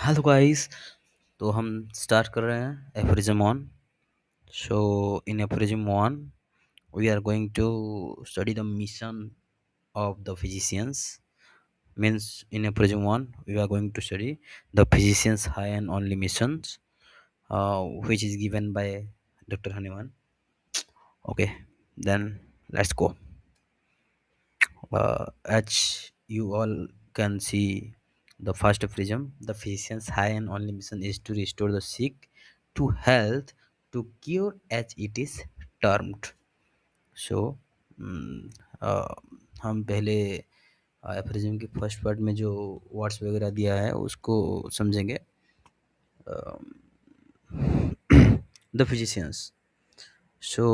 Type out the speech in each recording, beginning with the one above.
Hello guys. तो हम start कर रहे हैं aphorism one. So in aphorism one we are going to study the mission of the physicians. Means in episode 1 we are going to study the physicians high and only missions, which is given by Dr. Hanuman. Okay, then let's go. As you all can see, the first prism, the physician's high and only mission is to restore the sick to health, to cure as it is termed. So mm, uh, हम पहले aphorism के first part में जो words वगैरह दिया है उसको समझेंगे. The physicians. So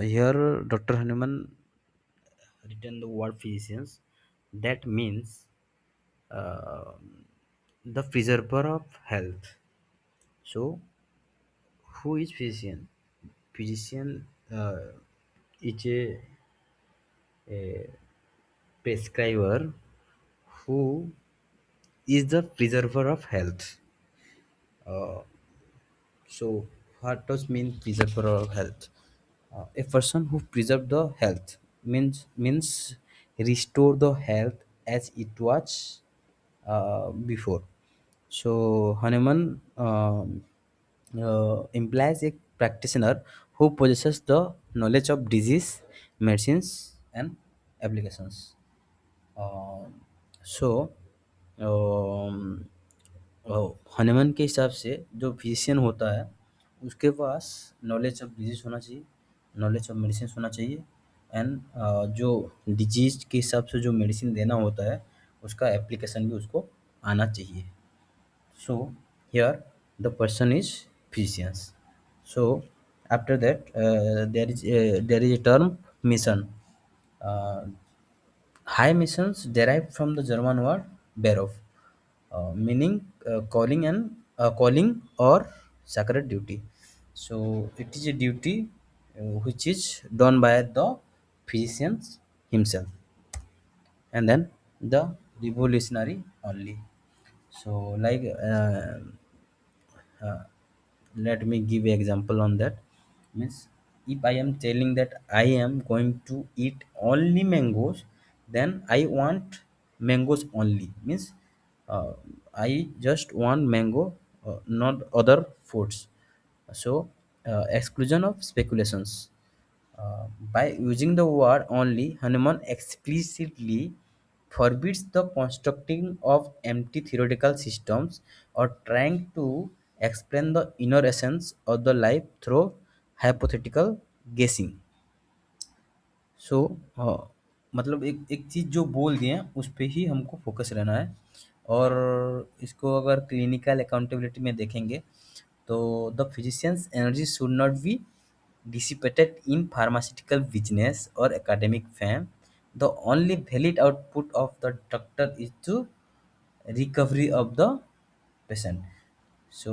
here Dr. Hanuman written the word physicians. That means uh, the preserver of health. So who is physician? Physician is a prescriber who is the preserver of health. So what does mean preserver of health? A person who preserve the health means restore the health as it was before. So Hanuman implies a practitioner who possesses the knowledge of disease, medicines, and applications. Um, so Hanuman के हिसाब से जो physician होता है उसके पास knowledge of disease होना चाहिए, knowledge of medicine होना चाहिए, एंड जो डिजीज के हिसाब से जो मेडिसिन देना होता है उसका एप्लीकेशन भी उसको आना चाहिए. So here the person is physicians. So after that there is a term mission. uh, High missions derived from the German word Beruf, meaning calling or sacred duty. So it is a duty which is done by the physicians himself, and then the revolutionary only. So like uh, let me give an example on that. Means if I am telling that I am going to eat only mangoes, then I want mangoes only. Means uh, I just want mango, not other foods. So exclusion of speculations. By using the word only, Hanuman explicitly forbids the constructing of empty theoretical systems or trying to explain the inner essence of the life through hypothetical guessing. सो मतलब एक एक चीज़ जो बोल दिए हैं उस पे ही हमको फोकस रहना है. और इसको अगर क्लिनिकल अकाउंटेबिलिटी में देखेंगे तो the physicians energy should not be dissipated in pharmaceutical business or academic fame. The only valid output of the doctor is to recovery of the patient. So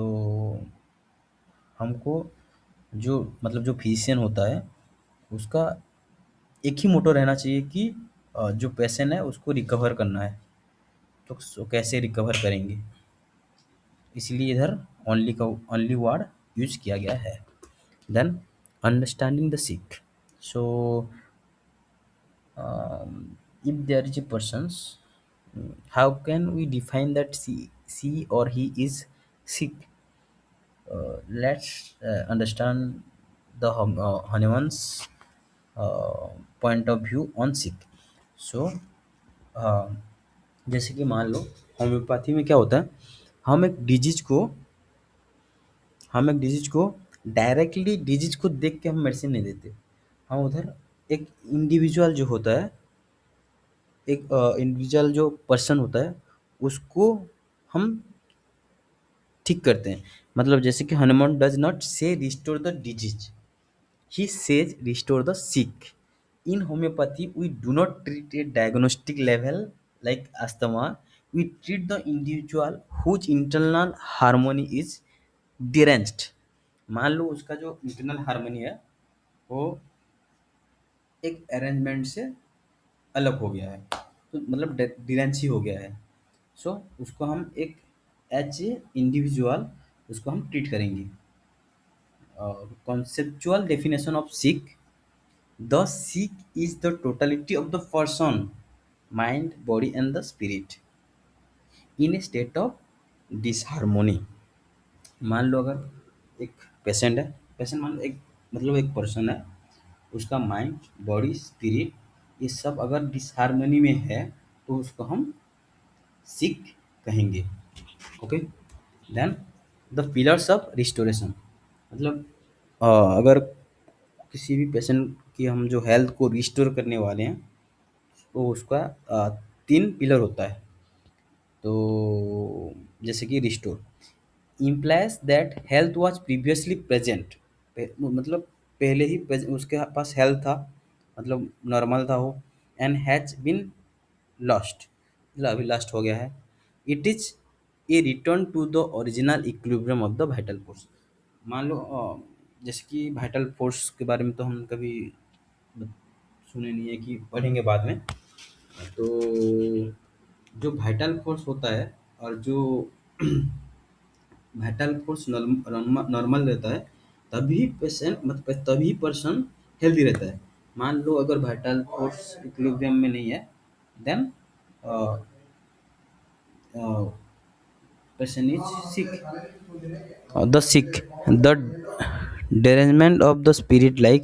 हमको जो मतलब जो फिजिशियन होता है उसका एक ही मोटो रहना चाहिए कि जो पेशेंट है उसको रिकवर करना है. तो कैसे रिकवर करेंगे, इसलिए इधर ओनली का ओनली वर्ड यूज किया गया है. Then understanding the sick. So if there is a persons, how can we define that she or he is sick? Let's understand the Hanuman's point of view on sick. So जैसे कि मान लो homeopathy में क्या होता है, हम एक disease को हम एक डिजीज को डायरेक्टली डिजीज को देख के हम मेडिसिन नहीं देते. हम उधर एक इंडिविजुअल जो होता है, एक इंडिविजुअल जो पर्सन होता है उसको हम ठीक करते हैं. मतलब जैसे कि Hahnemann does not say restore the disease, he says restore the sick. In homoeopathy we do not treat a diagnostic level like asthma. We treat the individual whose internal harmony is deranged. मान लो उसका जो internal harmony है वो एक arrangement से अलग हो गया है, तो मतलब डिरेंसी हो गया है. सो उसको हम एक एज ए इंडिविजुअल उसको हम ट्रीट करेंगे। Conceptual definition of sick: the sick is the totality of the person, mind, body and the spirit in a state of disharmony. मान लो अगर एक पेशेंट है, पेशेंट मान लो एक मतलब एक पर्सन है, उसका माइंड, बॉडी, स्पिरिट ये सब अगर डिसहार्मनी में है तो उसको हम सिक कहेंगे। Okay. Then the pillars of restoration, मतलब अगर किसी भी पेशेंट की हम जो हेल्थ को रिस्टोर करने वाले हैं तो उसका 3 पिलर होता है। तो जैसे कि restore implies that health was previously present, मतलब पहले ही उसके पास हेल्थ था, मतलब नॉर्मल था वो, एंड हैज बीन लॉस्ट, मतलब अभी लॉस्ट हो गया है। It is a return to the original equilibrium of the vital force. मान लो जैसे कि वाइटल फोर्स के बारे में तो हम कभी सुने नहीं है, कि पढ़ेंगे बाद में। तो जो वाइटल फोर्स होता है और जो वाइटल फोर्स नॉर्मल रहता है, तभी पेशेंट मतलब तभी पर्सन हेल्दी रहता है। मान लो अगर वाइटल फोर्स इक्विलिब्रियम में नहीं है, then person is sick. The sick, the derangement of the spirit, like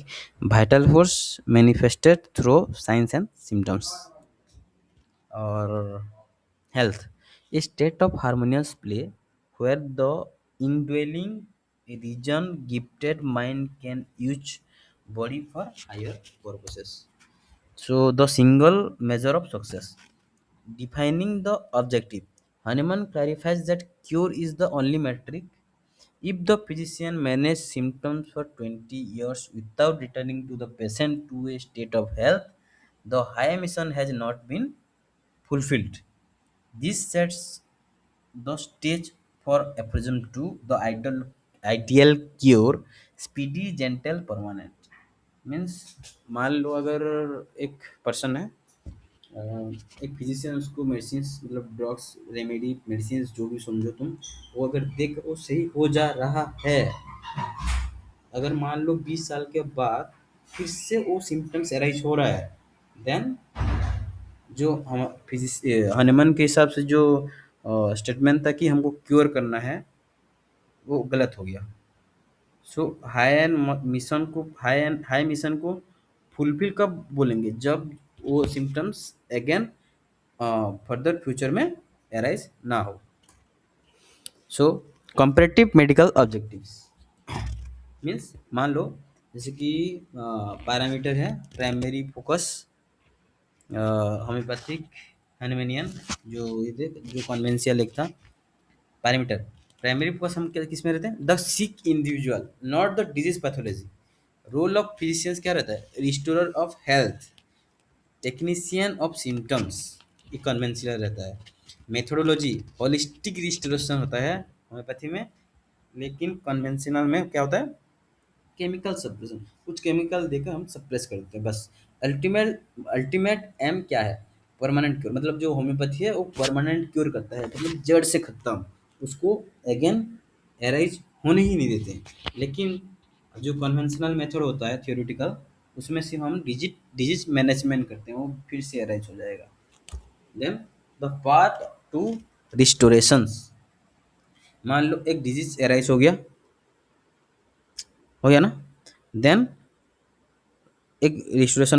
vital force manifested through signs and symptoms. Or health, a state of harmonious play where the indwelling region gifted mind can use body for higher purposes. So the single measure of success. Defining the objective. Hahnemann clarifies that cure is the only metric. If the physician manages symptoms for 20 years without returning to the patient to a state of health, the high mission has not been fulfilled. This sets the stage for approach to the ideal cure, speedy, gentle, permanent. Means मान लो अगर एक person है, अ, एक physician उसको medicine मतलब drugs, remedy, medicine जो भी समझो तुम, वो अगर देख वो सही हो जा रहा है, अगर मान लो 20 साल के बाद फिर से वो सिम्टम्स एराइज हो रहा है, देन जो हम फिजिस हनीमन के हिसाब से जो स्टेटमेंट था कि हमको क्योर करना है, वो गलत हो गया। सो हाई एंड मिशन को हाई मिशन को फुलफिल कब बोलेंगे, जब वो सिम्टम्स अगेन फर्दर फ्यूचर में एराइज ना हो। सो कंपैरेटिव मेडिकल ऑब्जेक्टिव्स मीन्स मान लो जैसे कि पैरामीटर है प्राइमरी फोकस, होम्योपैथिक, हनुमेनियन, जो ये थे जो कन्वेंशियल एक था पैरामीटर। प्राइमरी फोकस हम किस में रहते हैं, the sick individual not the disease pathology. Role of physicians क्या रहता है, restorer of health, technician of symptoms, ये कन्वेंशनल रहता है। मेथोडोलॉजी होलिस्टिक रिस्टोरेशन होता है होम्योपैथी में, लेकिन कन्वेंशनल में क्या होता है, केमिकल सप्रेशन, कुछ केमिकल देकर हम सप्रेस कर देते हैं बस। अल्टीमेट अल्टीमेट एम क्या है, परमानेंट क्योर, मतलब जो होम्योपैथी है वो परमानेंट क्योर करता है, मतलब जड़ से खत्म, उसको अगेन एराइज होने ही नहीं देते हैं। लेकिन जो कन्वेंशनल मेथड होता है थियोरिटिकल, उसमें सिर्फ हम डिजीज मैनेजमेंट करते हैं, वो फिर से अराइज हो जाएगा। देन द पाथ टू रिस्टोरेशंस, मान लो एक डिजीज अराइज हो गया ना, देन एक रिस्टोरेशन